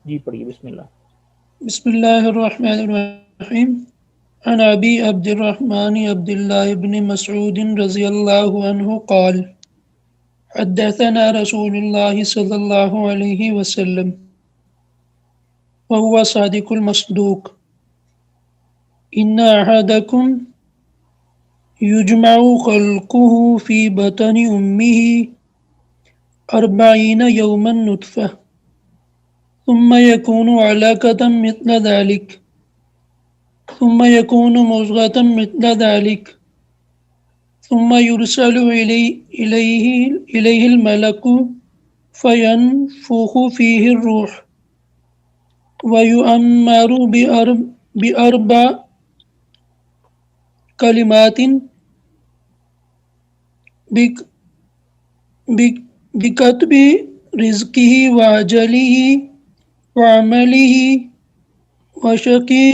جی پڑھیے، بسم اللہ۔ بسم اللہ الرحمن الرحیم عن ابی عبد الرحمن عبد اللہ بن مسعود رضی اللہ عنہ قال حدثنا رسول اللہ صلی اللہ علیہ وسلم وهو صادق المصدوق ان احدکم یجمع خلقه في بطن امه 40 يوما نطفة ثم يكون علقة مثل ذلك ثم يكون مضغة مثل ذلك ثم يرسل إليه الملك فينفخ فيه الروح ويؤمر بأربع كلمات بكتب رزقه وأجله وعمله وشقي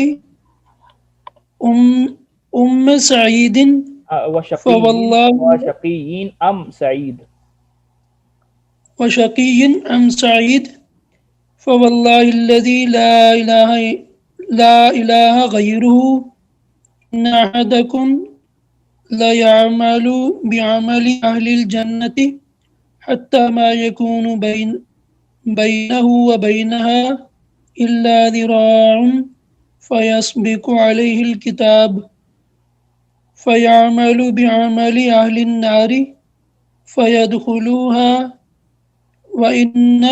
سعيد فوالله وشقی ام سعید۔ وشقي أم سعيد فوالله الذي لا إله غيره إن أحدكم ليعمل بعمل أهل الجنة حتى ما يكون بينه وبينها إلا ذراع فيسبق عليه الكتاب فيعمل بعمل أهل النار فيدخلوها وإن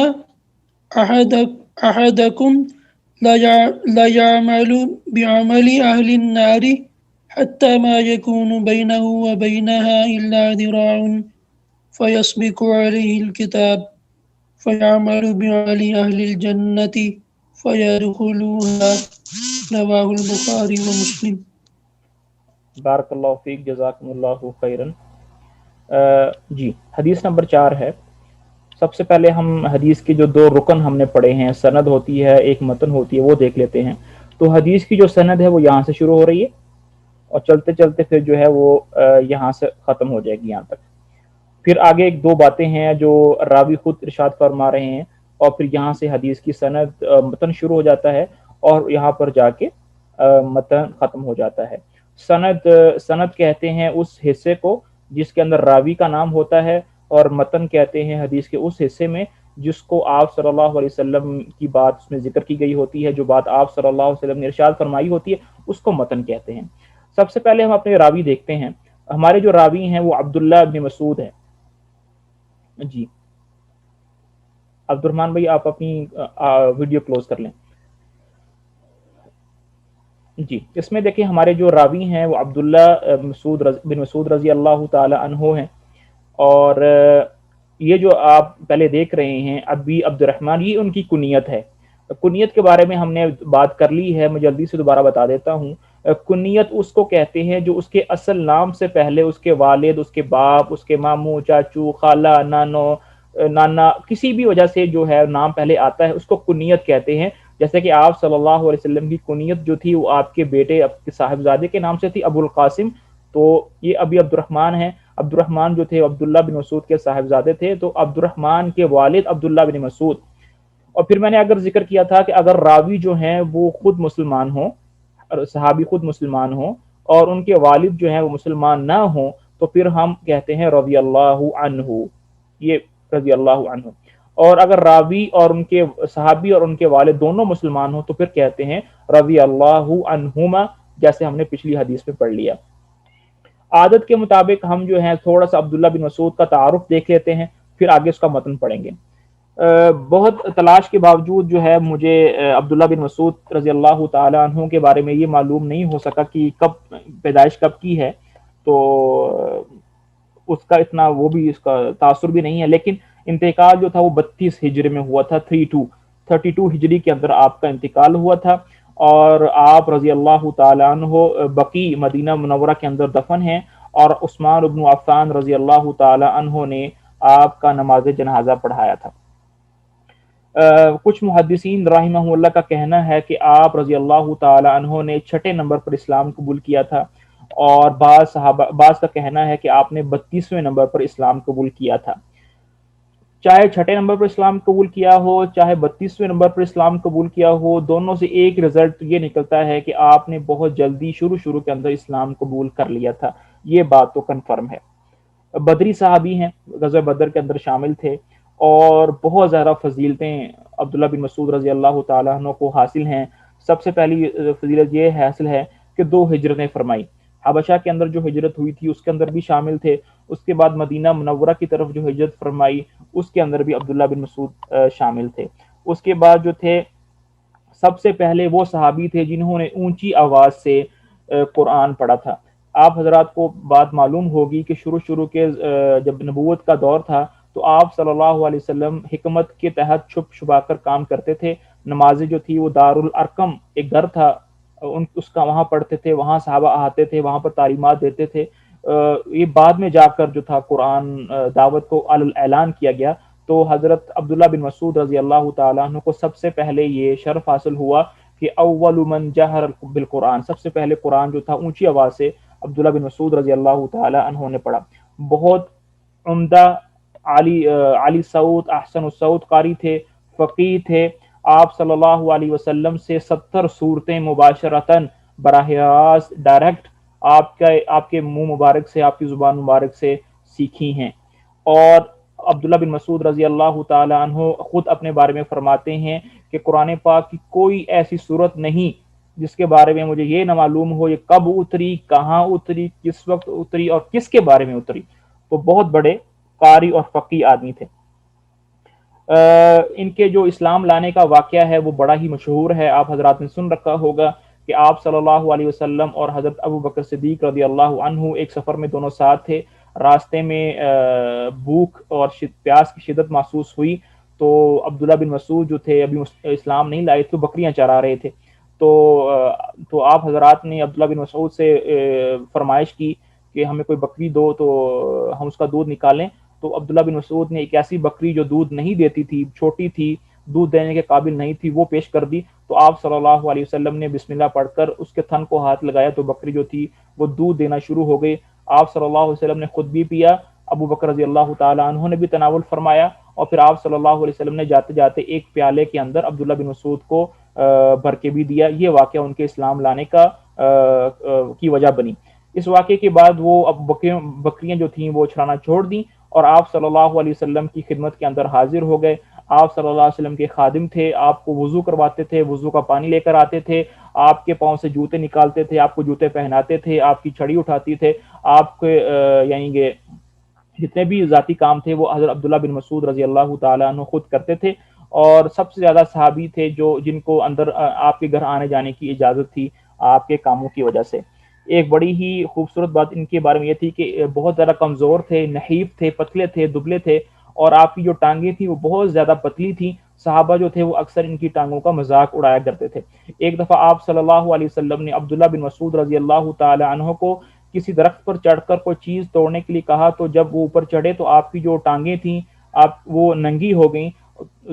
أحدكم ليعمل بعمل أهل النار حتى ما يكون بينه وبينها إلا ذراع فيسبق عليه الكتاب فيعمل بعمل أهل الجنة فيدخلوها رواه البخاري ومسلم۔ بارک اللہ فیک، جزاکم اللہ خیرن۔ جی حدیث نمبر 4 ہے۔ سب سے پہلے ہم حدیث کے جو 2 رکن ہم نے پڑھے ہیں، سند ہوتی ہے، ایک متن ہوتی ہے، وہ دیکھ لیتے ہیں۔ تو حدیث کی جو سند ہے وہ یہاں سے شروع ہو رہی ہے اور چلتے چلتے پھر جو ہے وہ یہاں سے ختم ہو جائے گی یہاں تک۔ پھر آگے ایک 2 باتیں ہیں جو راوی خود ارشاد فرما رہے ہیں، اور پھر یہاں سے حدیث کی سند متن شروع ہو جاتا ہے اور یہاں پر جا کے متن ختم ہو جاتا ہے۔ سند کہتے ہیں اس حصے کو جس کے اندر راوی کا نام ہوتا ہے، اور متن کہتے ہیں حدیث کے اس حصے میں جس کو آپ صلی اللہ علیہ وسلم کی بات اس میں ذکر کی گئی ہوتی ہے، جو بات آپ صلی اللہ علیہ وسلم نے ارشاد فرمائی ہوتی ہے، اس کو متن کہتے ہیں۔ سب سے پہلے ہم اپنے راوی دیکھتے ہیں۔ ہمارے جو راوی ہیں وہ عبداللہ بن مسعود ہیں۔ جی عبد الرحمن بھائی آپ اپنی ویڈیو کلوز کر لیں۔ جی اس میں دیکھیں ہمارے جو راوی ہیں وہ عبداللہ بن مسعود رضی اللہ تعالی عنہ ہیں، اور یہ جو آپ پہلے دیکھ رہے ہیں ابی عبد الرحمن، یہ ان کی کنیت ہے۔ کنیت کے بارے میں ہم نے بات کر لی ہے، میں جلدی سے دوبارہ بتا دیتا ہوں۔ کنیت اس کو کہتے ہیں جو اس کے اصل نام سے پہلے اس کے والد، اس کے باپ، اس کے ماموں، چاچو، خالہ، نانا کسی بھی وجہ سے جو ہے نام پہلے آتا ہے، اس کو کنیت کہتے ہیں۔ جیسے کہ آپ صلی اللہ علیہ وسلم کی کنیت جو تھی وہ آپ کے بیٹے، آپ کے صاحبزادے کے نام سے تھی، ابو القاسم، تو یہ ابی عبد الرحمن ہیں۔ عبد الرحمن جو تھے عبداللہ بن مسعود کے صاحبزادے تھے، تو عبد الرحمن کے والد عبداللہ بن مسعود۔ اور پھر میں نے اگر ذکر کیا تھا کہ اگر راوی جو ہیں وہ خود مسلمان ہوں، صحابی خود مسلمان ہوں، اور ان کے والد جو ہیں وہ مسلمان نہ ہوں، تو پھر ہم کہتے ہیں رضی اللہ عنہ، یہ رضی اللہ عنہ۔ اور اگر راوی اور ان کے صحابی اور ان کے والد دونوں مسلمان ہوں تو پھر کہتے ہیں رضی اللہ عنہما، جیسے ہم نے پچھلی حدیث میں پڑھ لیا۔ عادت کے مطابق ہم جو ہے تھوڑا سا عبداللہ بن مسعود کا تعارف دیکھ لیتے ہیں، پھر آگے اس کا متن پڑھیں گے۔ بہت تلاش کے باوجود جو ہے مجھے عبداللہ بن مسعود رضی اللہ تعالی عنہ کے بارے میں یہ معلوم نہیں ہو سکا کہ کب پیدائش کب کی ہے، تو اس کا اتنا وہ بھی اس کا تاثر بھی نہیں ہے، لیکن انتقال جو تھا وہ 32 ہجری میں ہوا تھا، 32 ہجری کے اندر آپ کا انتقال ہوا تھا، اور آپ رضی اللہ تعالی عنہ بقیع مدینہ منورہ کے اندر دفن ہیں، اور عثمان بن عفان رضی اللہ تعالی عنہ نے آپ کا نماز جنازہ پڑھایا تھا۔ کچھ محدثین رحمہ اللہ کا کہنا ہے کہ آپ رضی اللہ تعالی عنہ نے 6 نمبر پر اسلام قبول کیا تھا، اور بعض کا کہنا ہے کہ آپ نے 32ویں نمبر پر اسلام قبول کیا تھا۔ چاہے چھٹے نمبر پر اسلام قبول کیا ہو چاہے 32ویں نمبر پر اسلام قبول کیا ہو، دونوں سے ایک رزلٹ یہ نکلتا ہے کہ آپ نے بہت جلدی شروع کے اندر اسلام قبول کر لیا تھا، یہ بات تو کنفرم ہے۔ بدری صحابی ہیں، غزوہ بدر کے اندر شامل تھے، اور بہت زیادہ فضیلتیں عبداللہ بن مسعود رضی اللہ تعالیٰ عنہ کو حاصل ہیں۔ سب سے پہلی فضیلت یہ حاصل ہے کہ 2 ہجرتیں فرمائی۔ حبشہ کے اندر جو ہجرت ہوئی تھی اس کے اندر بھی شامل تھے، اس کے بعد مدینہ منورہ کی طرف جو ہجرت فرمائی اس کے اندر بھی عبداللہ بن مسعود شامل تھے۔ اس کے بعد جو تھے، سب سے پہلے وہ صحابی تھے جنہوں نے اونچی آواز سے قرآن پڑھا تھا۔ آپ حضرات کو بات معلوم ہوگی کہ شروع کے جب نبوت کا دور تھا تو آپ صلی اللہ علیہ وسلم حکمت کے تحت چھپ چھپا کر کام کرتے تھے۔ نمازیں جو تھی وہ دارالارقم ایک گھر تھا، اس کا وہاں پڑھتے تھے، وہاں صحابہ آتے تھے، وہاں پر تعلیمات دیتے تھے۔ یہ بعد میں جا کر جو تھا قرآن دعوت کو اعلان کیا گیا، تو حضرت عبداللہ بن مسعود رضی اللہ تعالیٰ عنہ کو سب سے پہلے یہ شرف حاصل ہوا کہ اول من جہر بالقرآن، سب سے پہلے قرآن جو تھا اونچی آواز سے عبداللہ بن مسعود رضی اللہ تعالیٰ عنہ نے پڑھا۔ بہت عمدہ علی صوت، احسن الصوت قاری تھے، فقیہ تھے۔ آپ صلی اللہ علیہ وسلم سے 70 صورتیں مباشرتاً براہ راست ڈائریکٹ آپ کے منہ مبارک سے، آپ کی زبان مبارک سے سیکھی ہیں۔ اور عبداللہ بن مسعود رضی اللہ تعالی عنہ خود اپنے بارے میں فرماتے ہیں کہ قرآن پاک کی کوئی ایسی صورت نہیں جس کے بارے میں مجھے یہ نہ معلوم ہو یہ کب اتری، کہاں اتری، کس وقت اتری اور کس کے بارے میں اتری۔ تو بہت بڑے قاری اور فقیہ آدمی تھے۔ ان کے جو اسلام لانے کا واقعہ ہے وہ بڑا ہی مشہور ہے، آپ حضرات نے سن رکھا ہوگا کہ آپ صلی اللہ علیہ وسلم اور حضرت ابو بکر صدیق رضی اللہ عنہ ایک سفر میں دونوں ساتھ تھے۔ راستے میں بھوک اور پیاس کی شدت محسوس ہوئی، تو عبداللہ بن مسعود جو تھے ابھی اسلام نہیں لائے تھے، بکریاں چرا رہے تھے۔ تو آپ حضرات نے عبداللہ بن مسعود سے فرمائش کی کہ ہمیں کوئی بکری دو تو ہم اس کا دودھ نکالیں۔ تو عبداللہ بن مسعود نے ایک ایسی بکری جو دودھ نہیں دیتی تھی، چھوٹی تھی، دودھ دینے کے قابل نہیں تھی، وہ پیش کر دی۔ تو آپ صلی اللہ علیہ وسلم نے بسم اللہ پڑھ کر اس کے تھن کو ہاتھ لگایا تو بکری جو تھی وہ دودھ دینا شروع ہو گئی۔ آپ صلی اللہ علیہ وسلم نے خود بھی پیا، ابو بکر رضی اللہ تعالی عنہ نے بھی تناول فرمایا، اور پھر آپ صلی اللہ علیہ وسلم نے جاتے جاتے ایک پیالے کے اندر عبداللہ بن مسعود کو بھر کے بھی دیا۔ یہ واقعہ ان کے اسلام لانے کی وجہ بنی۔ اس واقعے کے بعد وہ اب بکریاں جو تھیں وہ چھڑانا چھوڑ دیں اور آپ صلی اللہ علیہ وسلم کی خدمت کے اندر حاضر ہو گئے۔ آپ صلی اللہ علیہ وسلم کے خادم تھے، آپ کو وضو کرواتے تھے، وضو کا پانی لے کر آتے تھے، آپ کے پاؤں سے جوتے نکالتے تھے، آپ کو جوتے پہناتے تھے، آپ کی چھڑی اٹھاتی تھے، آپ کے یعنی کہ جتنے بھی ذاتی کام تھے وہ حضرت عبداللہ بن مسعود رضی اللہ تعالیٰ عنہ خود کرتے تھے، اور سب سے زیادہ صحابی تھے جن کو اندر آپ کے گھر آنے جانے کی اجازت تھی آپ کے کاموں کی وجہ سے۔ ایک بڑی ہی خوبصورت بات ان کے بارے میں یہ تھی کہ بہت زیادہ کمزور تھے، نحیف تھے، پتلے تھے، دبلے تھے، اور آپ کی جو ٹانگیں تھیں وہ بہت زیادہ پتلی تھیں۔ صحابہ جو تھے وہ اکثر ان کی ٹانگوں کا مذاق اڑایا کرتے تھے۔ ایک دفعہ آپ صلی اللہ علیہ وسلم نے عبداللہ بن مسعود رضی اللہ تعالی عنہ کو کسی درخت پر چڑھ کر کوئی چیز توڑنے کے لیے کہا، تو جب وہ اوپر چڑھے تو آپ کی جو ٹانگیں تھیں وہ ننگی ہو گئیں،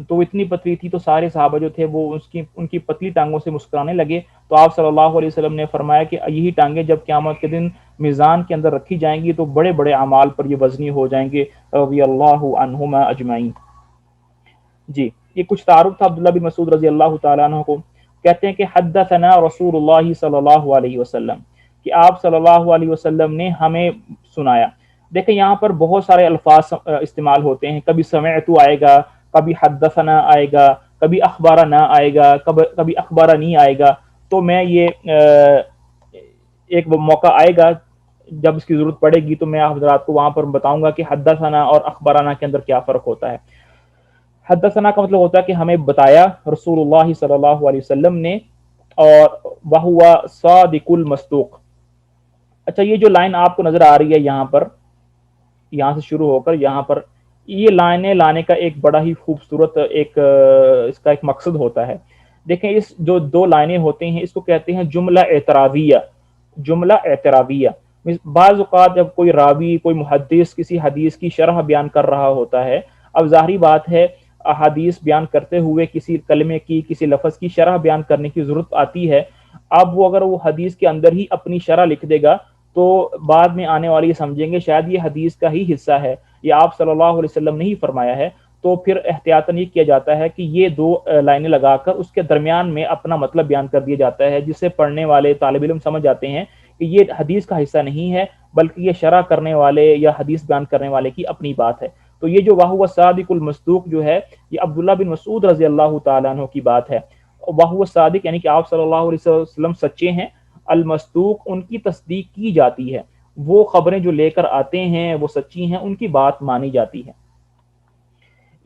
تو اتنی پتلی تھی، تو سارے صحابہ جو تھے وہ ان کی پتلی ٹانگوں سے مسکرانے لگے۔ تو آپ صلی اللہ علیہ وسلم نے فرمایا کہ یہی ٹانگیں جب قیامت کے دن میزان کے اندر رکھی جائیں گی تو بڑے بڑے اعمال پر یہ وزنی ہو جائیں گے، رضی اللہ عنہما اجمعین۔ جی، یہ کچھ تعارف تھا عبداللہ بن مسعود رضی اللہ تعالیٰ عنہ کو۔ کہتے ہیں کہ حدثنا رسول اللہ صلی اللہ علیہ وسلم، کہ آپ صلی اللہ علیہ وسلم نے ہمیں سنایا۔ دیکھیں یہاں پر بہت سارے الفاظ استعمال ہوتے ہیں، کبھی سمعت آئے گا، کبھی حدثنا آئے گا، کبھی اخبارنا آئے گا، کبھی اخبارنی آئے گا۔ تو میں یہ ایک موقع آئے گا جب اس کی ضرورت پڑے گی تو میں آپ حضرات کو وہاں پر بتاؤں گا کہ حدثنا اور اخبارنا کے اندر کیا فرق ہوتا ہے۔ حدثنا کا مطلب ہوتا ہے کہ ہمیں بتایا رسول اللہ صلی اللہ علیہ وسلم نے، اور وَهُوَ صادق المصدوق۔ اچھا، یہ جو لائن آپ کو نظر آ رہی ہے یہاں پر، یہاں سے شروع ہو کر یہاں پر، یہ لائنیں لانے کا ایک بڑا ہی خوبصورت اس کا ایک مقصد ہوتا ہے۔ دیکھیں اس جو 2 لائنیں ہوتے ہیں اس کو کہتے ہیں جملہ اعتراضیہ۔ جملہ اعتراضیہ، بعض اوقات جب کوئی راوی، کوئی محدث کسی حدیث کی شرح بیان کر رہا ہوتا ہے، اب ظاہری بات ہے احادیث بیان کرتے ہوئے کسی کلمے کی، کسی لفظ کی شرح بیان کرنے کی ضرورت آتی ہے۔ اب وہ اگر وہ حدیث کے اندر ہی اپنی شرح لکھ دے گا تو بعد میں آنے والی سمجھیں گے شاید یہ حدیث کا ہی حصہ ہے، یہ آپ صلی اللہ علیہ وسلم نے ہی فرمایا ہے۔ تو پھر احتیاطاً یہ کیا جاتا ہے کہ یہ دو لائنیں لگا کر اس کے درمیان میں اپنا مطلب بیان کر دیا جاتا ہے، جسے پڑھنے والے طالب علم سمجھ جاتے ہیں کہ یہ حدیث کا حصہ نہیں ہے بلکہ یہ شرح کرنے والے یا حدیث بیان کرنے والے کی اپنی بات ہے۔ تو یہ جو وَهُوَ الصَّادِقُ الْمَصْدُوق جو ہے یہ عبداللہ بن مسعود رضی اللہ تعالیٰ عنہ کی بات ہے۔ وَهُوَ الصَّادِق یعنی کہ آپ صلی اللہ علیہ وسلم سچے ہیں، المصدوق ان کی تصدیق کی جاتی ہے، وہ خبریں جو لے کر آتے ہیں وہ سچی ہیں، ان کی بات مانی جاتی ہے۔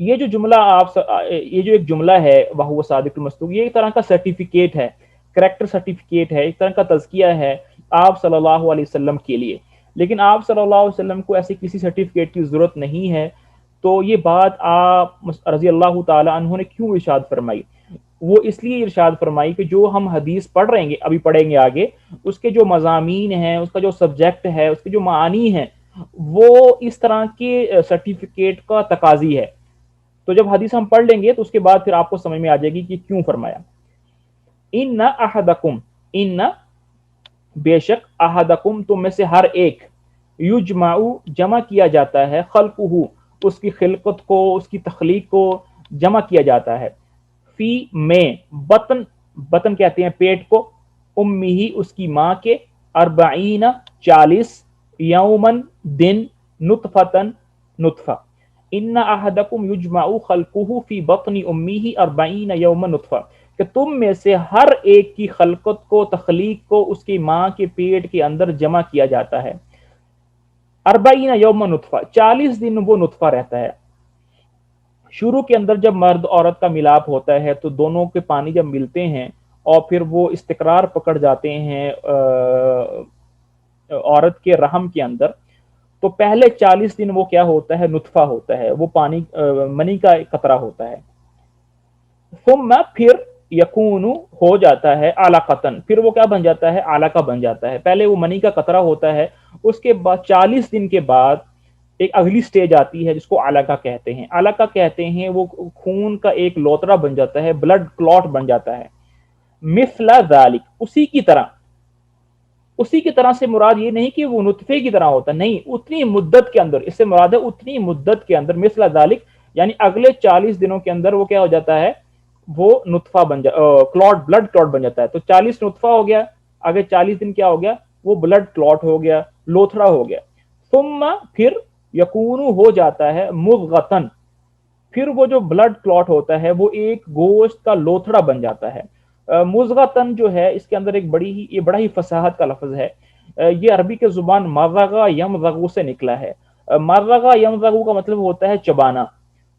یہ جو جملہ یہ جو ایک جملہ ہے وَهُوَ الصَّادِقُ الْمَصْدُوق، یہ ایک طرح کا سرٹیفکیٹ ہے، کریکٹر سرٹیفکیٹ ہے، ایک طرح کا تزکیہ ہے آپ صلی اللہ علیہ وسلم کے لیے۔ لیکن آپ صلی اللہ علیہ وسلم کو ایسی کسی سرٹیفکیٹ کی ضرورت نہیں ہے، تو یہ بات آپ رضی اللہ تعالی عنہ نے کیوں ارشاد فرمائی؟ وہ اس لیے ارشاد فرمائی کہ جو ہم حدیث پڑھ رہے ہیں ابھی پڑھیں گے آگے، اس کے جو مضامین ہیں، اس کا جو سبجیکٹ ہے، اس کے جو معانی ہیں، وہ اس طرح کے سرٹیفکیٹ کا تقاضی ہے۔ تو جب حدیث ہم پڑھ لیں گے تو اس کے بعد پھر آپ کو سمجھ میں آ جائے گی کہ کیوں فرمایا۔ ان احدکم، ان بے شک، احدکم تم میں سے ہر ایک، یجمع جمع کیا جاتا ہے، خلقہ اس کی خلقت کو، اس کی تخلیق کو جمع کیا جاتا ہے، فی میں بطن، بطن کہتے ہیں پیٹ کو، امی ہی اس کی ماں کے، اربعین 40، یومن دن، نطفتن نطفہ، ان احدکم یجمع خلقہ فی بطن امیہ 40 یوما نطفہ، کہ تم میں سے ہر ایک کی خلقت کو، تخلیق کو اس کی ماں کے پیٹ کے اندر جمع کیا جاتا ہے، 40 یوما نطفہ، 40 دن وہ نطفہ رہتا ہے۔ شروع کے اندر جب مرد عورت کا ملاپ ہوتا ہے تو دونوں کے پانی جب ملتے ہیں اور پھر وہ استقرار پکڑ جاتے ہیں عورت کے رحم کے اندر، تو پہلے 40 دن وہ کیا ہوتا ہے؟ نطفہ ہوتا ہے، وہ پانی منی کا قطرہ ہوتا ہے۔ ثم پھر یکون ہو جاتا ہے علقتن، پھر وہ کیا بن جاتا ہے؟ علقہ بن جاتا ہے۔ پہلے وہ منی کا قطرہ ہوتا ہے، اس کے بعد 40 دن کے بعد ایک اگلی سٹیج آتی ہے جس کو علقہ کہتے ہیں۔ علقہ کہتے ہیں وہ خون کا ایک لوتڑا بن جاتا ہے، بلڈ کلوٹ بن جاتا ہے۔ مثل ذالک، اسی کی طرح، اسی کی طرح سے مراد یہ نہیں کہ وہ نطفے کی طرح ہوتا، نہیں، اتنی مدت کے اندر، اس سے مراد ہے اتنی مدت کے اندر، مثل ذالک یعنی اگلے 40 دنوں کے اندر وہ کیا ہو جاتا ہے؟ وہ نطفہ بن کلوٹ، بلڈ کلوٹ بن جاتا ہے۔ تو 40 نطفہ ہو گیا، آگے 40 دن کیا ہو گیا؟ وہ بلڈ کلوٹ ہو گیا، لوتھڑا ہو گیا۔ ثم پھر یکون ہو جاتا ہے مضغتن، پھر وہ جو بلڈ کلوٹ ہوتا ہے وہ ایک گوشت کا لوتھڑا بن جاتا ہے۔ مضغتن جو ہے اس کے اندر ایک یہ بڑا ہی فصاحت کا لفظ ہے، یہ عربی کے زبان مرغا یمضغ سے نکلا ہے۔ مرغا یمضغ کا مطلب ہوتا ہے چبانا۔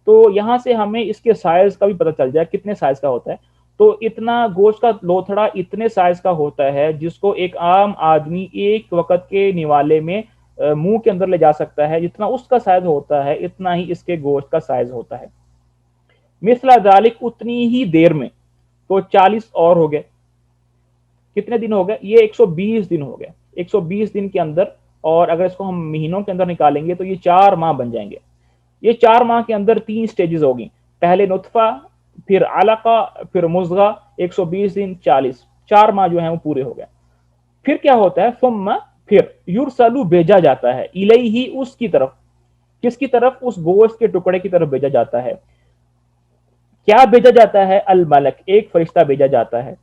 تو یہاں سے ہمیں اس کے سائز کا بھی پتہ چل جائے کتنے سائز کا ہوتا ہے۔ تو اتنا گوشت کا لوتھڑا اتنے سائز کا ہوتا ہے جس کو ایک عام آدمی ایک وقت کے نوالے میں منہ کے اندر لے جا سکتا ہے، جتنا اس کا سائز ہوتا ہے اتنا ہی اس کے گوشت کا سائز ہوتا ہے۔ مثل ذالک اتنی ہی دیر میں، تو 40 اور ہو گئے، کتنے دن ہو گئے؟ یہ 120 دن ہو گئے، 120 دن کے اندر، اور اگر اس کو ہم مہینوں کے اندر نکالیں گے تو یہ 4 ماہ بن جائیں گے۔ یہ 4 ماہ کے اندر 3 سٹیجز ہوگی، پہلے نطفہ، پھر علقہ، پھر مضغہ، 120 دن، 40، 4 ماہ جو ہیں وہ پورے ہو گئے۔ پھر کیا ہوتا ہے؟ ثم پھر یرسلو بھیجا جاتا ہے، الیہ اس کی طرف، کس کی طرف؟ اس گوشت کے ٹکڑے کی طرف بھیجا جاتا ہے۔ کیا بھیجا جاتا ہے؟ الملک، ایک فرشتہ بھیجا جاتا ہے۔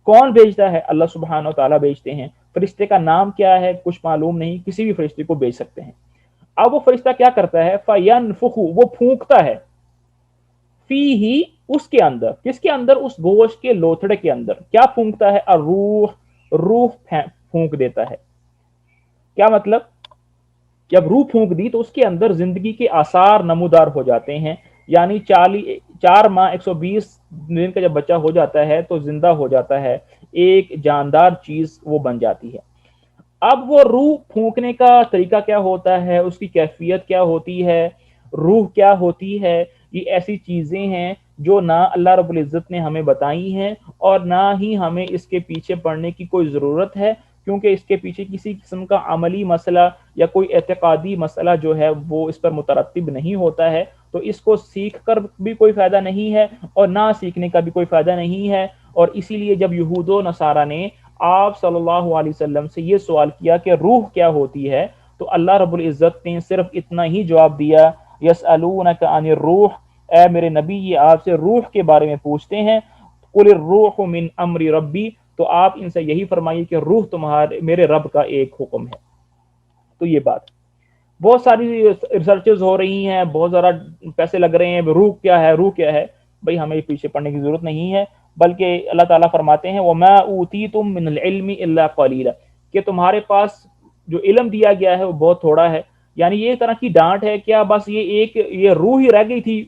کون بھیجتا ہے؟ اللہ سبحانہ و تعالیٰ بھیجتے ہیں۔ فرشتے کا نام کیا ہے کچھ معلوم نہیں، کسی بھی فرشتے کو بھیج سکتے ہیں۔ اب وہ فرشتہ کیا کرتا ہے؟ فینفخ، وہ پھونکتا ہے، فیہ اس کے اندر، کس کے اندر؟ اس گوشت کے لوتھڑے کے اندر۔ کیا پھونکتا ہے؟ الروح، روح پھونک دیتا ہے۔ کیا مطلب؟ جب روح پھونک دی تو اس کے اندر زندگی کے آثار نمودار ہو جاتے ہیں، یعنی 4 ماہ 120 دن کا جب بچہ ہو جاتا ہے تو زندہ ہو جاتا ہے، ایک جاندار چیز وہ بن جاتی ہے۔ اب وہ روح پھونکنے کا طریقہ کیا ہوتا ہے، اس کی کیفیت کیا ہوتی ہے، روح کیا ہوتی ہے، یہ ایسی چیزیں ہیں جو نہ اللہ رب العزت نے ہمیں بتائی ہیں اور نہ ہی ہمیں اس کے پیچھے پڑنے کی کوئی ضرورت ہے، کیونکہ اس کے پیچھے کسی قسم کا عملی مسئلہ یا کوئی اعتقادی مسئلہ جو ہے وہ اس پر مترتب نہیں ہوتا ہے، تو اس کو سیکھ کر بھی کوئی فائدہ نہیں ہے اور نہ سیکھنے کا بھی کوئی فائدہ نہیں ہے۔ اور اسی لیے جب یہود و نصارہ نے آپ صلی اللہ علیہ وسلم سے یہ سوال کیا کہ روح کیا ہوتی ہے، تو اللہ رب العزت نے صرف اتنا ہی جواب دیا، یسألونک عن الروح، اے میرے نبی یہ آپ سے روح کے بارے میں پوچھتے ہیں، قل الروح من امر ربی، تو آپ ان سے یہی فرمائیے کہ روح تمہارے میرے رب کا ایک حکم ہے۔ تو یہ بات، بہت ساری ریسرچز ہو رہی ہیں، بہت زیادہ پیسے لگ رہے ہیں، روح کیا ہے، روح کیا ہے، بھئی ہمیں پیچھے پڑنے کی ضرورت نہیں ہے، بلکہ اللہ تعالیٰ فرماتے ہیں وَمَا أُوتِيتُم مِّنَ الْعِلْمِ إِلَّا قَلِيلًا، کہ تمہارے پاس جو علم دیا گیا ہے وہ بہت تھوڑا ہے۔ یعنی یہ ایک طرح کی ڈانٹ ہے، کیا بس یہ روح ہی رہ گئی تھی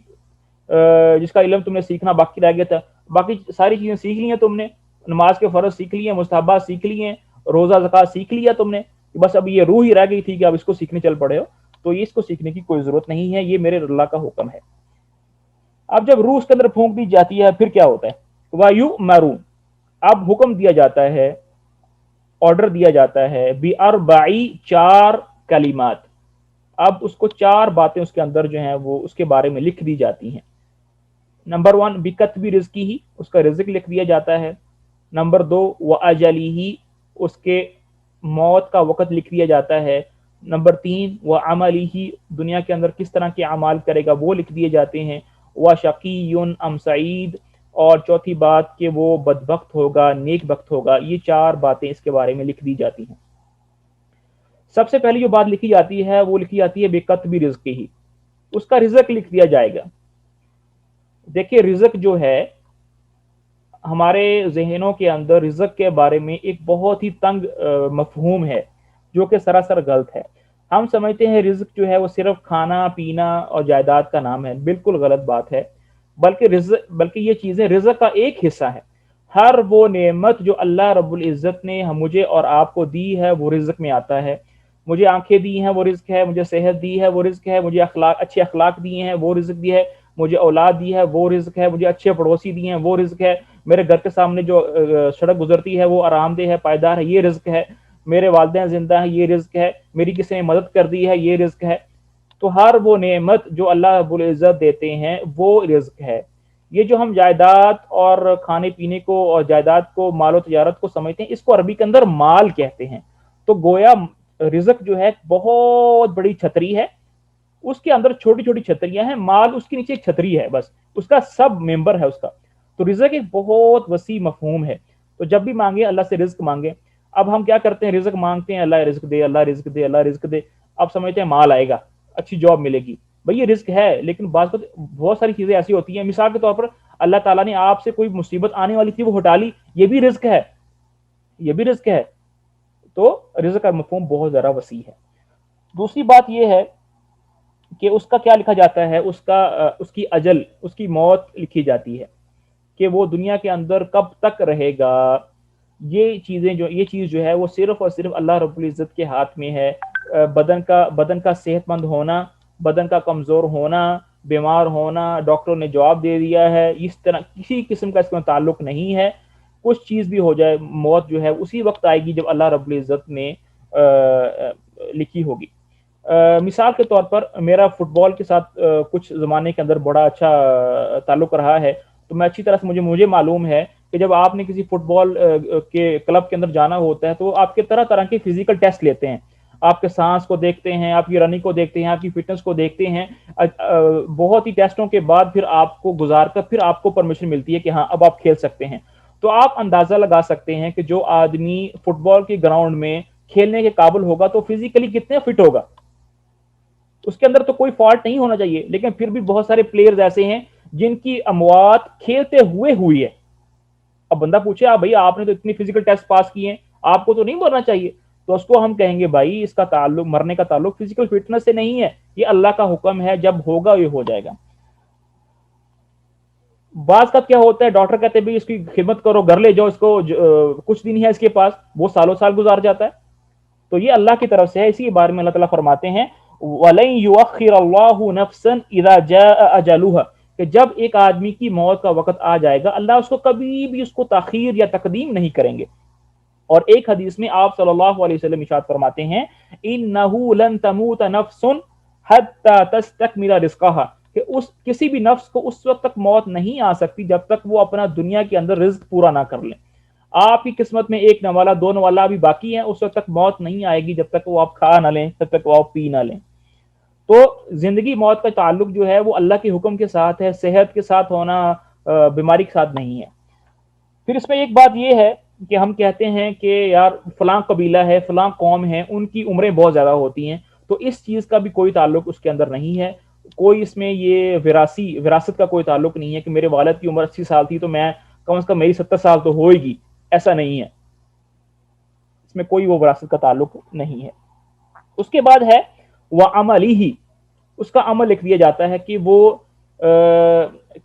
جس کا علم تم نے سیکھنا باقی رہ گیا تھا؟ باقی ساری چیزیں سیکھ لی ہیں تم نے، نماز کے فرض سیکھ لیے ہیں، مستحبات سیکھ لیے ہیں، روزہ زکوٰۃ سیکھ لیا تم نے، بس اب یہ روح ہی رہ گئی تھی کہ اب اس کو سیکھنے چل پڑے ہو، تو یہ اس کو سیکھنے کی کوئی ضرورت نہیں ہے، یہ میرے اللہ کا حکم ہے۔ اب جب روح اس کے اندر پھونک دی جاتی ہے پھر کیا ہوتا ہے؟ وَيُؤْمَرُ، اب حکم دیا جاتا ہے، آرڈر دیا جاتا ہے، بِأَرْبَعِ، چار کلمات، اب اس کو چار باتیں اس کے اندر جو ہیں وہ اس کے بارے میں لکھ دی جاتی ہیں۔ نمبر 1 بِكَتْبِ رِزْقِهِ، اس کا رزق لکھ دیا جاتا ہے۔ نمبر 2 وَأَجَلِهِ، اس کے موت کا وقت لکھ دیا جاتا ہے۔ نمبر 3 وَعَمَلِهِ، دنیا کے اندر کس طرح کے اعمال کرے گا وہ لکھ دیے جاتے ہیں۔ وَشَقِيٌّ أَمْ سَعِيدٌ، اور چوتھی بات کہ وہ بدبخت ہوگا نیک بخت ہوگا۔ یہ چار باتیں اس کے بارے میں لکھ دی جاتی ہیں۔ سب سے پہلی جو بات لکھی جاتی ہے وہ لکھی جاتی ہے بِكَتْبِ رِزْقِهِ، اس کا رزق لکھ دیا جائے گا۔ دیکھیے رزق جو ہے ہمارے ذہنوں کے اندر رزق کے بارے میں ایک بہت ہی تنگ مفہوم ہے جو کہ سراسر غلط ہے۔ ہم سمجھتے ہیں رزق جو ہے وہ صرف کھانا پینا اور جائیداد کا نام ہے، بالکل غلط بات ہے، بلکہ یہ چیزیں رزق کا ایک حصہ ہے۔ ہر وہ نعمت جو اللہ رب العزت نے مجھے اور آپ کو دی ہے وہ رزق میں آتا ہے۔ مجھے آنکھیں دی ہیں وہ رزق ہے، مجھے صحت دی ہے وہ رزق ہے، مجھے اچھے اخلاق دیے ہیں وہ رزق دی ہے، مجھے اولاد دی ہے وہ رزق ہے، مجھے اچھے پڑوسی دیے ہیں وہ رزق ہے، میرے گھر کے سامنے جو سڑک گزرتی ہے وہ آرام دہ ہے، پائیدار ہے، یہ رزق ہے، میرے والدین زندہ ہیں یہ رزق ہے، میری کسی نے مدد کر دی ہے یہ رزق ہے۔ تو ہر وہ نعمت جو اللہ رب العزت دیتے ہیں وہ رزق ہے۔ یہ جو ہم جائیداد اور کھانے پینے کو اور جائیداد کو مال و تجارت کو سمجھتے ہیں، اس کو عربی کے اندر مال کہتے ہیں۔ تو گویا رزق جو ہے بہت بڑی چھتری ہے، اس کے اندر چھوٹی چھوٹی چھتریاں ہیں، مال اس کے نیچے ایک چھتری ہے، بس اس کا سب ممبر ہے اس کا۔ تو رزق ایک بہت وسیع مفہوم ہے۔ تو جب بھی مانگے اللہ سے رزق مانگے۔ اب ہم کیا کرتے ہیں، رزق مانگتے ہیں، اللہ رزق دے، اللہ رزق دے، اللہ رزق دے، اب سمجھتے ہیں مال آئے گا، اچھی جاب ملے گی۔ بھئی یہ رزق ہے، لیکن بہت ساری چیزیں ایسی ہوتی ہیں، مثال کے طور پر اللہ تعالیٰ نے آپ سے کوئی مصیبت آنے والی تھی وہ ہٹا لی، یہ بھی رزق ہے، یہ بھی رزق ہے۔ تو رزق کا مفہوم بہت زیادہ وسیع ہے۔ دوسری بات یہ ہے کہ اس کا کیا لکھا جاتا ہے، اس کی اجل، اس کی موت لکھی جاتی ہے کہ وہ دنیا کے اندر کب تک رہے گا۔ یہ چیز جو ہے وہ صرف اور صرف اللہ رب العزت کے ہاتھ میں ہے۔ بدن کا صحت مند ہونا، بدن کا کمزور ہونا، بیمار ہونا، ڈاکٹروں نے جواب دے دیا ہے، اس طرح کسی قسم کا اس میں تعلق نہیں ہے۔ کچھ چیز بھی ہو جائے، موت جو ہے اسی وقت آئے گی جب اللہ رب العزت نے لکھی ہوگی۔ مثال کے طور پر میرا فٹ بال کے ساتھ کچھ زمانے کے اندر بڑا اچھا تعلق رہا ہے، تو میں اچھی طرح سے مجھے معلوم ہے کہ جب آپ نے کسی فٹ بال کے کلب کے اندر جانا ہوتا ہے تو آپ کے طرح طرح کے فزیکل ٹیسٹ لیتے ہیں، آپ کے سانس کو دیکھتے ہیں، آپ کی رننگ کو دیکھتے ہیں، آپ کی فٹنس کو دیکھتے ہیں، بہت ہی ٹیسٹوں کے بعد پھر آپ کو گزار کر پھر آپ کو پرمیشن ملتی ہے کہ ہاں اب آپ کھیل سکتے ہیں۔ تو آپ اندازہ لگا سکتے ہیں کہ جو آدمی فٹ بال کے گراؤنڈ میں کھیلنے کے قابل ہوگا تو فزیکلی کتنے فٹ ہوگا، اس کے اندر تو کوئی فالٹ نہیں ہونا چاہیے، لیکن پھر بھی بہت سارے پلیئرز ایسے ہیں جن کی اموات کھیلتے ہوئے ہوئی ہے۔ اب بندہ پوچھے بھائی آپ نے تو اتنی فزیکل ٹیسٹ پاس کیے ہیں، آپ کو تو نہیں مرنا چاہیے، تو اس کو ہم کہیں گے بھائی اس کا تعلق، مرنے کا تعلق فزیکل فٹنس سے نہیں ہے، یہ اللہ کا حکم ہے، جب ہوگا یہ ہو جائے گا۔ بعض کا کیا ہوتا ہے، ڈاکٹر کہتے ہیں بھائی اس کی خدمت کرو، گھر لے جاؤ اس کو، کچھ دن ہے اس کے پاس، وہ سالوں سال گزار جاتا ہے۔ تو یہ اللہ کی طرف سے ہے، اسی بارے میں اللہ تعالیٰ فرماتے ہیں وَلَن يُؤَخِّرَ اللَّهُ نَفْسًا إِذَا جَاءَ أَجَلُهَا، کہ جب ایک آدمی کی موت کا وقت آ جائے گا اللہ اس کو کبھی بھی اس کو تاخیر یا تقدیم نہیں کریں گے۔ اور ایک حدیث میں آپ صلی اللہ علیہ وسلم ارشاد فرماتے ہیں إِنَّهُ لَن تَمُوتَ نَفْسٌ حَتَّى تَسْتَكْمِلَ رِزْقَهَا، کہ کسی بھی نفس کو اس وقت تک موت نہیں آ سکتی جب تک وہ اپنا دنیا کے اندر رزق پورا نہ کر لیں۔ آپ کی قسمت میں ایک نوالا دو نوالا بھی باقی ہیں، اس وقت تک موت نہیں آئے گی جب تک وہ آپ کھا نہ لیں، جب تک وہ آپ پی نہ لیں۔ تو زندگی موت کا تعلق جو ہے وہ اللہ کے حکم کے ساتھ ہے، صحت کے ساتھ ہونا، بیماری کے ساتھ نہیں ہے۔ پھر اس میں ایک بات یہ ہے کہ ہم کہتے ہیں کہ یار فلاں قبیلہ ہے، فلاں قوم ہے، ان کی عمریں بہت زیادہ ہوتی ہیں، تو اس چیز کا بھی کوئی تعلق اس کے اندر نہیں ہے، کوئی اس میں یہ وراثت کا کوئی تعلق نہیں ہے کہ میرے والد کی عمر 80 سال تھی تو میں کم از کم میری 70 سال تو ہوئے گی، ایسا نہیں ہے، اس میں کوئی وہ وراثت کا تعلق نہیں ہے۔ اس کے بعد ہے وَعَمَلِهِ، اس کا عمل لکھ دیا جاتا ہے کہ وہ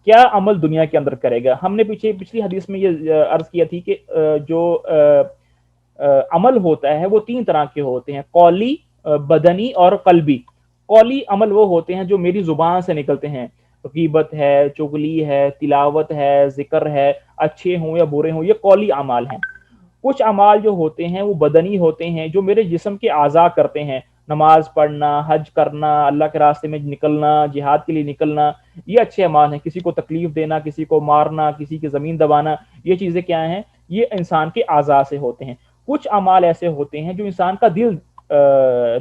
کیا عمل دنیا کے اندر کرے گا۔ ہم نے پچھلی حدیث میں یہ عرض کیا تھی کہ جو عمل ہوتا ہے وہ 3 طرح کے ہوتے ہیں، قولی، بدنی اور قلبی۔ قولی عمل وہ ہوتے ہیں جو میری زبان سے نکلتے ہیں، غیبت ہے، چغلی ہے، تلاوت ہے، ذکر ہے، اچھے ہوں یا برے ہوں، یہ قولی اعمال ہیں۔ کچھ اعمال جو ہوتے ہیں وہ بدنی ہوتے ہیں، جو میرے جسم کے اعضاء کرتے ہیں، نماز پڑھنا، حج کرنا، اللہ کے راستے میں نکلنا، جہاد کے لیے نکلنا، یہ اچھے اعمال ہیں۔ کسی کو تکلیف دینا، کسی کو مارنا، کسی کی زمین دبانا، یہ چیزیں کیا ہیں؟ یہ انسان کے اعضاء سے ہوتے ہیں۔ کچھ اعمال ایسے ہوتے ہیں جو انسان کا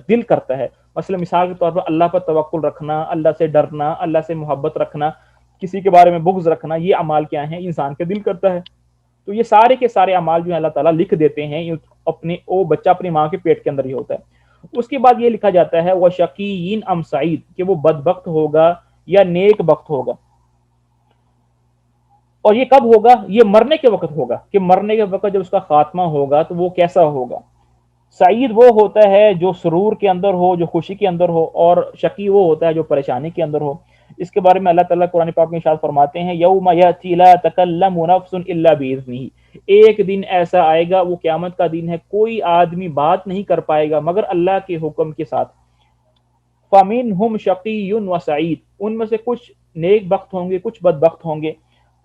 دل کرتا ہے، مثلا مثال کے طور پر اللہ پر توکل رکھنا، اللہ سے ڈرنا، اللہ سے محبت رکھنا، کسی کے بارے میں بغض رکھنا، یہ اعمال کیا ہیں؟ انسان کے دل کرتا ہے۔ تو یہ سارے کے سارے اعمال جو ہیں اللہ تعالیٰ لکھ دیتے ہیں، وہ بچہ اپنی ماں کے پیٹ کے اندر ہی ہوتا ہے۔ اس کے بعد یہ لکھا جاتا ہے وہ شقیین ام سعید، کہ وہ بدبخت ہوگا یا نیک بخت ہوگا۔ اور یہ کب ہوگا؟ یہ مرنے کے وقت ہوگا، کہ مرنے کے وقت جب اس کا خاتمہ ہوگا تو وہ کیسا ہوگا۔ سعید وہ ہوتا ہے جو سرور کے اندر ہو، جو خوشی کے اندر ہو، اور شقی وہ ہوتا ہے جو پریشانی کے اندر ہو۔ اس کے بارے میں اللہ تعالیٰ قرآن پاک میں ارشاد فرماتے ہیں یوم یأتی لا تکلم نفس الا باذنہ، ایک دن ایسا آئے گا، وہ قیامت کا دن ہے، کوئی آدمی بات نہیں کر پائے گا مگر اللہ کے حکم کے ساتھ۔ فَمِنْهُمْ شَقِيٌّ وَسَعِيدٌ، ان میں سے کچھ نیک بخت ہوں گے، کچھ بدبخت ہوں گے۔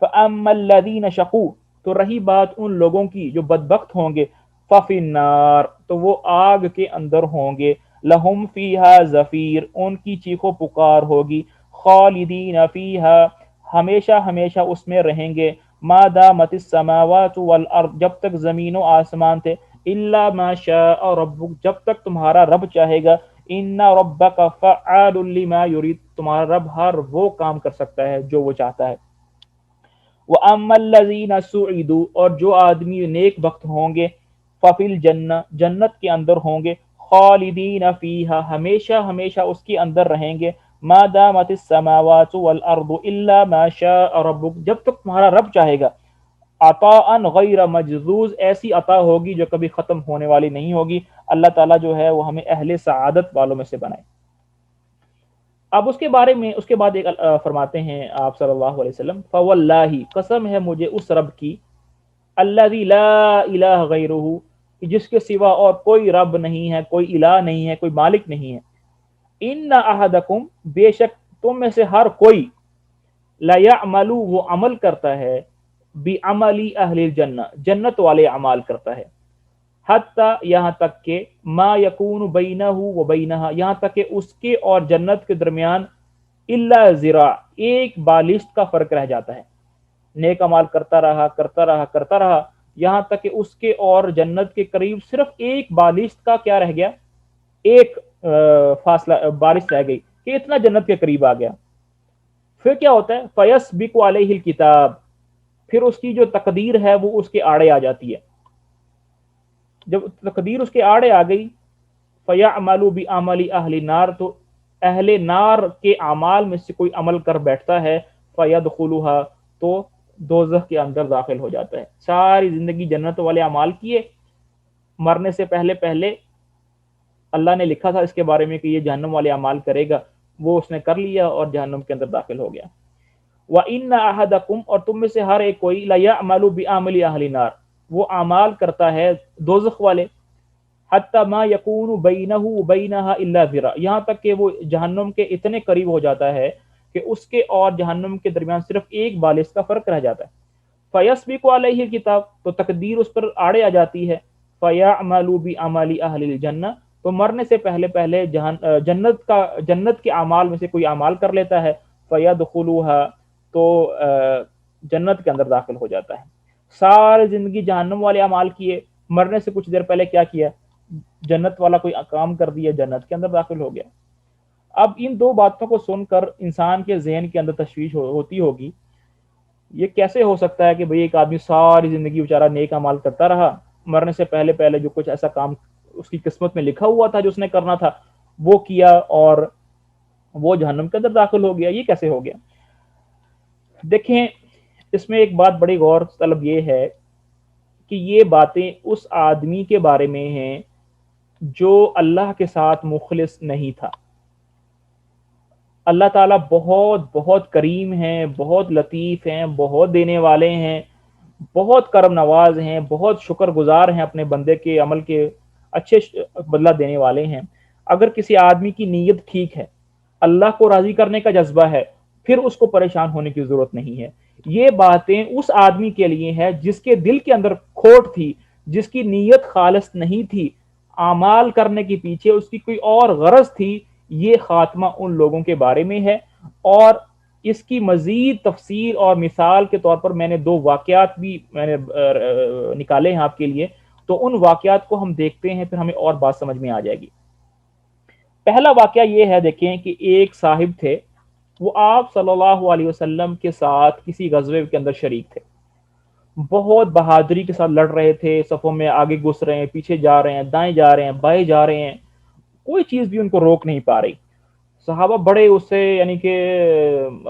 فَأَمَّا الَّذِينَ شَقُوا، تو رہی بات ان لوگوں کی جو بدبخت ہوں گے، فَفِي النَّارِ، تو وہ آگ کے اندر ہوں گے، لَهُمْ فِيهَا زَفِيرٌ، ان کی چیخ و پکار ہوگی، خالدین فیہا، ہمیشہ ہمیشہ اس میں رہیں گے، ما دامت السماوات والارض، جب تک زمین و آسمان تھے، الا ما شاء ربک، جب تک تمہارا رب چاہے گا، ان ربک فعال لما یرید، تمہارا رب ہر وہ کام کر سکتا ہے جو وہ چاہتا ہے۔ وَأَمَّا الَّذِينَ سُعِدُوا، اور جو آدمی نیک بخت ہوں گے، فَفِي الْجَنَّةِ، جنت کے اندر ہوں گے، خالدین فیہا، ہمیشہ ہمیشہ اس کے اندر رہیں گے، ما دامت السماوات والارض الا ما شاء ربک، جب تک تمہارا رب چاہے گا، عطاء غیر مجذوذ، ایسی عطا ہوگی جو کبھی ختم ہونے والی نہیں ہوگی۔ اللہ تعالیٰ جو ہے وہ ہمیں اہل سعادت والوں میں سے بنائے۔ اب اس کے بارے میں اس کے بعد ایک فرماتے ہیں آپ صلی اللہ علیہ وسلم، فواللہ، قسم ہے مجھے اس رب کی، الذی لا الہ غیرہ، جس کے سوا اور کوئی رب نہیں ہے، کوئی الہ نہیں ہے، کوئی مالک نہیں ہے، ان احدکم، بے شک تم میں سے ہر کوئی، لیعمل، وہ عمل کرتا ہے، بعمل اہل الجنہ، جنت والے اعمال کرتا ہے، حتی، یہاں تک کہ، ما یکون بینہ و بینہا، یہاں تک کہ اس کے اور جنت کے درمیان، الا ذراع، ایک بالشت کا فرق رہ جاتا ہے۔ نیک عمال کرتا رہا کرتا رہا کرتا رہا، یہاں تک کہ اس کے اور جنت کے قریب صرف ایک بالشت کا کیا رہ گیا، ایک فاصلہ، بارش رہ گئی، کہ اتنا جنت کے قریب آ گیا۔ پھر کیا ہوتا ہے، فَيَسْبِقُ عَلَيْهِ الْكِتَابُ، پھر اس کی جو تقدیر ہے وہ اس کے آڑے آ جاتی ہے۔ جب تقدیر اس کے آڑے آ گئی، فَيَعْمَلُ بِعَمَلِ أَهْلِ النَّارِ، تو اہل نار کے اعمال میں سے کوئی عمل کر بیٹھتا ہے، فَيَدْخُلُهَا، تو دوزخ کے اندر داخل ہو جاتا ہے۔ ساری زندگی جنت والے اعمال کیے، مرنے سے پہلے پہلے اللہ نے لکھا تھا اس کے بارے میں کہ یہ جہنم والے اعمال کرے گا، وہ اس نے کر لیا اور جہنم کے اندر داخل ہو گیا۔ وَإِنَّ أَحَدَكُمْ، اور تم میں سے ہر ایک کوئی، لَيَعْمَلُ بِعَمَلِ أَهْلِ النَّارِ، وہ اعمال کرتا ہے دوزخ والے، حتی ما یکون بینہ وبینہا الا ذراع، یہاں تک کہ وہ جہنم کے اتنے قریب ہو جاتا ہے کہ اس کے اور جہنم کے درمیان صرف ایک بالش کا فرق رہ جاتا ہے۔ فَيَسْبِقُ عَلَيْهِ الْكِتَابُ، تو تقدیر اس پر آڑے آ جاتی ہے، فَيَعْمَلُ بِعَمَلِ أَهْلِ الْجَنَّةِ، تو مرنے سے پہلے پہلے جنت کے اعمال میں سے کوئی اعمال کر لیتا ہے، فَيَدْخُلُوهَا، تو جنت کے اندر داخل ہو جاتا ہے۔ ساری زندگی جہنم والے اعمال کیے، مرنے سے کچھ دیر پہلے کیا کیا، جنت والا کوئی کام کر دیا، جنت کے اندر داخل ہو گیا۔ اب ان دو باتوں کو سن کر انسان کے ذہن کے اندر تشویش ہوتی ہوگی، یہ کیسے ہو سکتا ہے کہ بھئی ایک آدمی ساری زندگی بیچارہ نیک اعمال کرتا رہا، مرنے سے پہلے پہلے جو کچھ ایسا کام اس کی قسمت میں لکھا ہوا تھا جو اس نے کرنا تھا وہ کیا، اور وہ جہنم کے اندر داخل ہو گیا، یہ کیسے ہو گیا؟ دیکھیں اس میں ایک بات بڑی غور طلب یہ ہے کہ یہ باتیں اس آدمی کے بارے میں ہیں جو اللہ کے ساتھ مخلص نہیں تھا۔ اللہ تعالیٰ بہت بہت کریم ہیں، بہت لطیف ہیں، بہت دینے والے ہیں، بہت کرم نواز ہیں، بہت شکر گزار ہیں، اپنے بندے کے عمل کے اچھے بدلہ دینے والے ہیں۔ اگر کسی آدمی کی نیت ٹھیک ہے، اللہ کو راضی کرنے کا جذبہ ہے، پھر اس کو پریشان ہونے کی ضرورت نہیں ہے۔ یہ باتیں اس آدمی کے لیے ہے جس کے دل کے اندر کھوٹ تھی، جس کی نیت خالص نہیں تھی، اعمال کرنے کے پیچھے اس کی کوئی اور غرض تھی، یہ خاتمہ ان لوگوں کے بارے میں ہے۔ اور اس کی مزید تفصیل اور مثال کے طور پر میں نے دو واقعات بھی میں نے نکالے ہیں آپ کے لیے، تو ان واقعات کو ہم دیکھتے ہیں، پھر ہمیں اور بات سمجھ میں آ جائے گی۔ پہلا واقعہ یہ ہے، دیکھیں کہ ایک صاحب تھے، وہ آپ صلی اللہ علیہ وسلم کے ساتھ کسی غزوے کے اندر شریک تھے، بہت بہادری کے ساتھ لڑ رہے تھے، صفوں میں آگے گھس رہے ہیں، پیچھے جا رہے ہیں، دائیں جا رہے ہیں، بائیں جا رہے ہیں، کوئی چیز بھی ان کو روک نہیں پا رہی۔ صحابہ بڑے اس سے یعنی کہ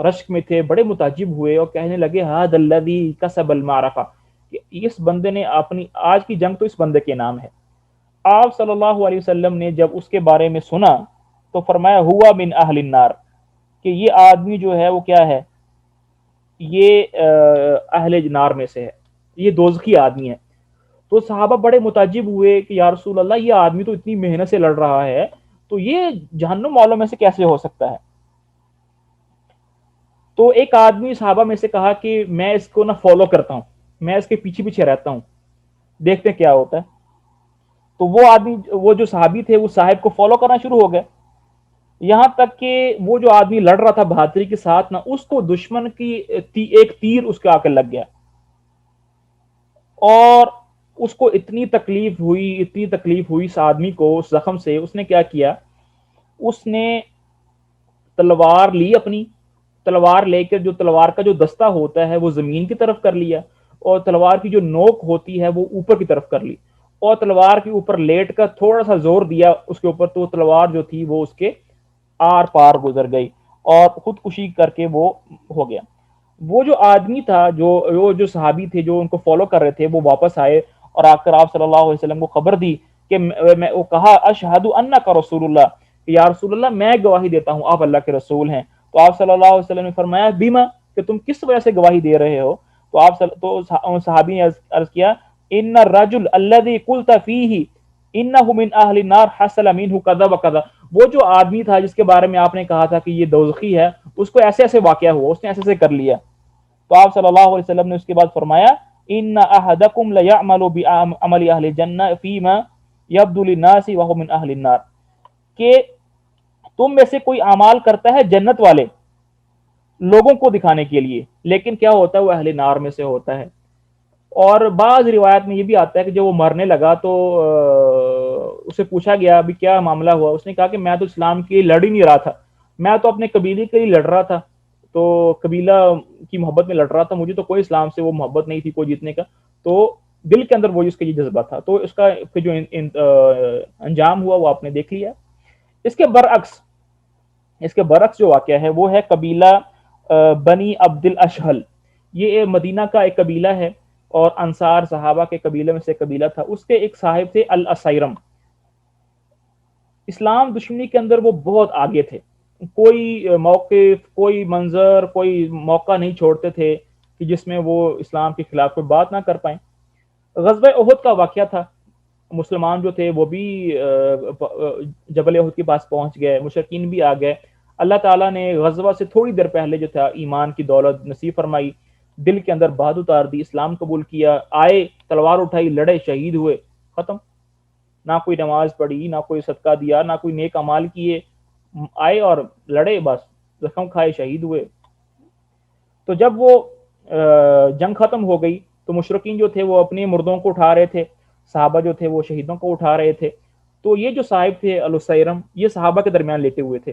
رشک میں تھے، بڑے متعجب ہوئے اور کہنے لگے ھذا الذی کسب المعرکہ، کہ اس بندے نے اپنی آج کی جنگ تو اس بندے کے نام ہے۔ آپ صلی اللہ علیہ وسلم نے جب اس کے بارے میں سنا تو فرمایا ہوا من اہل النار، کہ یہ آدمی جو ہے وہ کیا ہے، یہ اہل نار میں سے ہے، یہ دوزخی آدمی ہے۔ تو صحابہ بڑے متعجب ہوئے کہ یا رسول اللہ، یہ آدمی تو اتنی محنت سے لڑ رہا ہے، تو یہ جہنم والوں میں سے کیسے ہو سکتا ہے؟ تو ایک آدمی صحابہ میں سے کہا کہ میں اس کو نہ فالو کرتا ہوں، میں اس کے پیچھے پیچھے رہتا ہوں، دیکھتے کیا ہوتا ہے۔ تو وہ آدمی، وہ جو صحابی تھے، وہ صاحب کو فالو کرنا شروع ہو گئے، یہاں تک کہ وہ جو آدمی لڑ رہا تھا بہادری کے ساتھ نا، اس کو دشمن کی ایک تیر اس کے آ کے لگ گیا، اور اس کو اتنی تکلیف ہوئی اس آدمی کو اس زخم سے۔ اس نے کیا کیا، اس نے تلوار لی، اپنی تلوار لے کر جو تلوار کا جو دستہ ہوتا ہے وہ زمین کی طرف کر لیا، اور تلوار کی جو نوک ہوتی ہے وہ اوپر کی طرف کر لی، اور تلوار کے اوپر لیٹ کر تھوڑا سا زور دیا اس کے اوپر، تو تلوار جو تھی وہ اس کے آر پار گزر گئی، اور خودکشی کر کے وہ ہو گیا۔ وہ جو آدمی تھا، جو صحابی تھے جو ان کو فالو کر رہے تھے، وہ واپس آئے اور آ کر آپ صلی اللہ علیہ وسلم کو خبر دی کہ وہ کہا اشہد انک رسول اللہ، کہ یا رسول اللہ میں گواہی دیتا ہوں آپ اللہ کے رسول ہیں۔ تو آپ صلی اللہ علیہ وسلم نے فرمایا بیما، کہ تم کس وجہ سے گواہی دے رہے ہو؟ تو تو صحابی نے عرض کیا ان الرجل الذي قلت فيه انه من اهل النار حصل منه كذا وكذا، وہ جو آدمی تھا جس کے بارے میں آپ نے کہا تھا کہ یہ دوزخی ہے، اس کو ایسے ایسے واقعہ ہوا، اس نے ایسے ایسے کر لیا۔ تو آپ صلی اللہ علیہ وسلم نے اس کے بعد فرمایا ان احدکم لیعمل بعمل اہل الجنہ فیما یبدو للناس وهو من اہل النار، کہ تم میں سے کوئی اعمال کرتا ہے جنت والے لوگوں کو دکھانے کے لیے، لیکن کیا ہوتا ہے وہ اہل نار میں سے ہوتا ہے۔ اور بعض روایت میں یہ بھی آتا ہے کہ جب وہ مرنے لگا تو اسے پوچھا گیا ابھی کیا معاملہ ہوا، اس نے کہا کہ میں تو اسلام کے لیے لڑ ہی نہیں رہا تھا، میں تو اپنے قبیلے کے لیے لڑ رہا تھا، تو قبیلہ کی محبت میں لڑ رہا تھا، مجھے تو کوئی اسلام سے وہ محبت نہیں تھی کوئی جیتنے کا، تو دل کے اندر وہ اس کا یہ جذبہ تھا۔ تو اس کا پھر جو انجام ہوا وہ آپ نے دیکھ لیا۔ اس کے برعکس جو واقعہ ہے وہ ہے قبیلہ بنی عبد الاشہل، یہ مدینہ کا ایک قبیلہ ہے، اور انصار صحابہ کے قبیلے میں سے قبیلہ تھا۔ اس کے ایک صاحب تھے الاسیرم، اسلام دشمنی کے اندر وہ بہت آگے تھے، کوئی موقف، کوئی منظر، کوئی موقع نہیں چھوڑتے تھے کہ جس میں وہ اسلام کے خلاف کوئی بات نہ کر پائیں۔ غزوہ احد کا واقعہ تھا، مسلمان جو تھے وہ بھی جبل احد کے پاس پہنچ گئے، مشرکین بھی آ گئے۔ اللہ تعالیٰ نے غزوہ سے تھوڑی دیر پہلے جو تھا ایمان کی دولت نصیب فرمائی، دل کے اندر بہت اتار دی، اسلام قبول کیا، آئے تلوار اٹھائی، لڑے، شہید ہوئے، ختم۔ نہ کوئی نماز پڑھی، نہ کوئی صدقہ دیا، نہ کوئی نیک اعمال کیے، آئے اور لڑے، بس زخم کھائے، شہید ہوئے۔ تو جب وہ جنگ ختم ہو گئی تو مشرکین جو تھے وہ اپنے مردوں کو اٹھا رہے تھے، صحابہ جو تھے وہ شہیدوں کو اٹھا رہے تھے۔ تو یہ جو صاحب تھے الاسیرم، یہ صحابہ کے درمیان لیٹے ہوئے تھے۔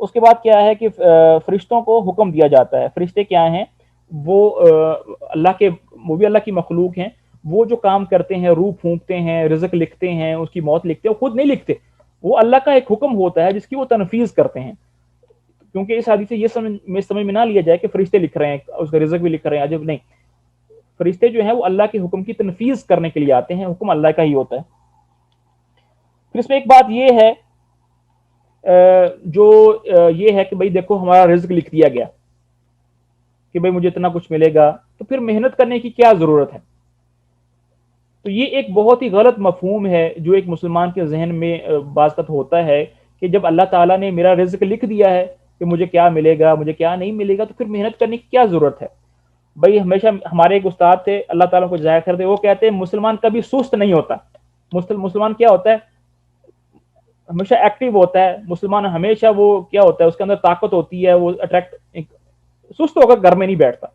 اس کے بعد کیا ہے کہ فرشتوں کو حکم دیا جاتا ہے. فرشتے کیا ہیں؟ وہ اللہ کے، وہ بھی اللہ کی مخلوق ہیں. وہ جو کام کرتے ہیں، روح پھونکتے ہیں، رزق لکھتے ہیں، اس کی موت لکھتے ہیں، وہ خود نہیں لکھتے، وہ اللہ کا ایک حکم ہوتا ہے جس کی وہ تنفیذ کرتے ہیں. کیونکہ اس حدیث سے یہ سمجھ میں نہ لیا جائے کہ فرشتے لکھ رہے ہیں، اس کا رزق بھی لکھ رہے ہیں، عجب نہیں. فرشتے جو ہیں وہ اللہ کے حکم کی تنفیذ کرنے کے لیے آتے ہیں، حکم اللہ کا ہی ہوتا ہے. پھر اس میں ایک بات یہ ہے جو یہ ہے کہ بھئی دیکھو ہمارا رزق لکھ دیا گیا کہ بھئی مجھے اتنا کچھ ملے گا، تو پھر محنت کرنے کی کیا ضرورت ہے؟ تو یہ ایک بہت ہی غلط مفہوم ہے جو ایک مسلمان کے ذہن میں بعض وقت ہوتا ہے کہ جب اللہ تعالیٰ نے میرا رزق لکھ دیا ہے کہ مجھے کیا ملے گا، مجھے کیا نہیں ملے گا، تو پھر محنت کرنے کی کیا ضرورت ہے؟ بھائی ہمیشہ ہمارے ایک استاد تھے، اللہ تعالیٰ کو ضائع کر دے، وہ کہتے ہیں مسلمان کبھی سست نہیں ہوتا. مسلمان کیا ہوتا ہے؟ ہمیشہ ایکٹیو ہوتا ہے. مسلمان ہمیشہ وہ کیا ہوتا ہے؟ اس کے اندر طاقت ہوتی ہے، وہ سست ہو کر گھر میں نہیں بیٹھتا.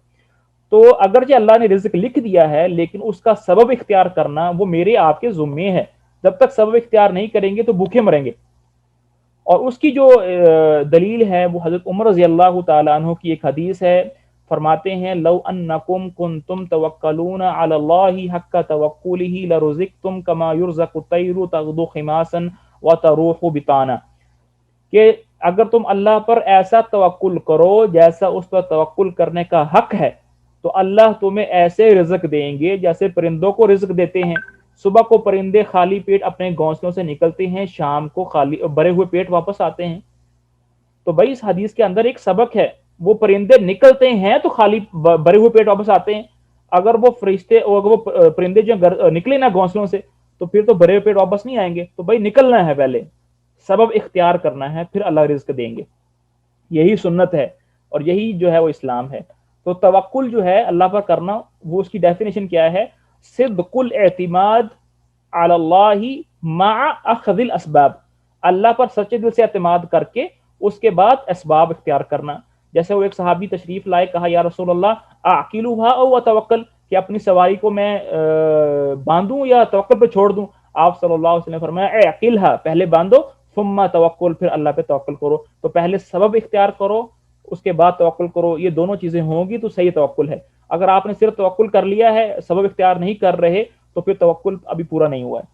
تو اگرچہ اللہ نے رزق لکھ دیا ہے لیکن اس کا سبب اختیار کرنا وہ میرے آپ کے ذمے ہے. جب تک سبب اختیار نہیں کریں گے تو بھوکے مریں گے. اور اس کی جو دلیل ہے وہ حضرت عمر رضی اللہ تعالی عنہ کی ایک حدیث ہے. فرماتے ہیں لو انکم کنتم توکلون علی اللہ حق توکلہ لرزقتم کما یرزق الطیر تغدو خماسا وتروح بطانا، کہ اگر تم اللہ پر ایسا توکل کرو جیسا اس پر توکل کرنے کا حق ہے تو اللہ تمہیں ایسے رزق دیں گے جیسے پرندوں کو رزق دیتے ہیں. صبح کو پرندے خالی پیٹ اپنے گھونسلوں سے نکلتے ہیں، شام کو خالی بھرے ہوئے پیٹ واپس آتے ہیں. تو بھائی اس حدیث کے اندر ایک سبق ہے، وہ پرندے نکلتے ہیں تو خالی بھرے ہوئے پیٹ واپس آتے ہیں. اگر وہ فرشتے اگر وہ پرندے جو نکلے نا گھونسلوں سے تو پھر تو بھرے ہوئے پیٹ واپس نہیں آئیں گے. تو بھائی نکلنا ہے، پہلے سبب اختیار کرنا ہے، پھر اللہ رزق دیں گے. یہی سنت ہے اور یہی جو ہے وہ اسلام ہے. تو توکل جو ہے اللہ پر کرنا، وہ اس کی ڈیفینیشن کیا ہے؟ صدق الاعتماد علی اللہ مع اخذ الاسباب، اللہ پر سچے دل سے اعتماد کر کے اس کے بعد اسباب اختیار کرنا. جیسے وہ ایک صحابی تشریف لائے، کہا یا رسول اللہ اعقلها او اتوکل، کہ اپنی سواری کو میں باندھوں یا توکل پہ چھوڑ دوں؟ آپ صلی اللہ علیہ وسلم نے فرمایا اعقلها، پہلے باندھو، ثم توکل، پھر اللہ پہ توکل کرو. تو پہلے سبب اختیار کرو، اس کے بعد توکل کرو. یہ دونوں چیزیں ہوں گی تو صحیح توکل ہے. اگر آپ نے صرف توکل کر لیا ہے، سبب اختیار نہیں کر رہے، تو پھر توکل ابھی پورا نہیں ہوا ہے.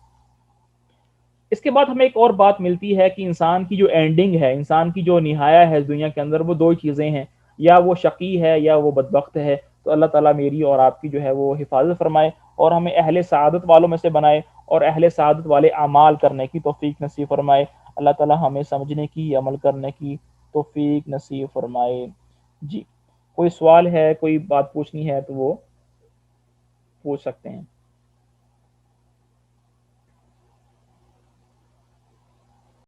اس کے بعد ہمیں ایک اور بات ملتی ہے کہ انسان کی جو اینڈنگ ہے، انسان کی جو نہایا ہے دنیا کے اندر، وہ دو چیزیں ہیں، یا وہ شقی ہے یا وہ بدبخت ہے. تو اللہ تعالیٰ میری اور آپ کی جو ہے وہ حفاظت فرمائے اور ہمیں اہل سعادت والوں میں سے بنائے اور اہل سعادت والے اعمال کرنے کی توفیق نصیب فرمائے. اللہ تعالیٰ ہمیں سمجھنے کی، عمل کرنے کی توفیق نصیب فرمائے. جی کوئی سوال ہے، کوئی بات پوچھنی ہے تو وہ پوچھ سکتے ہیں.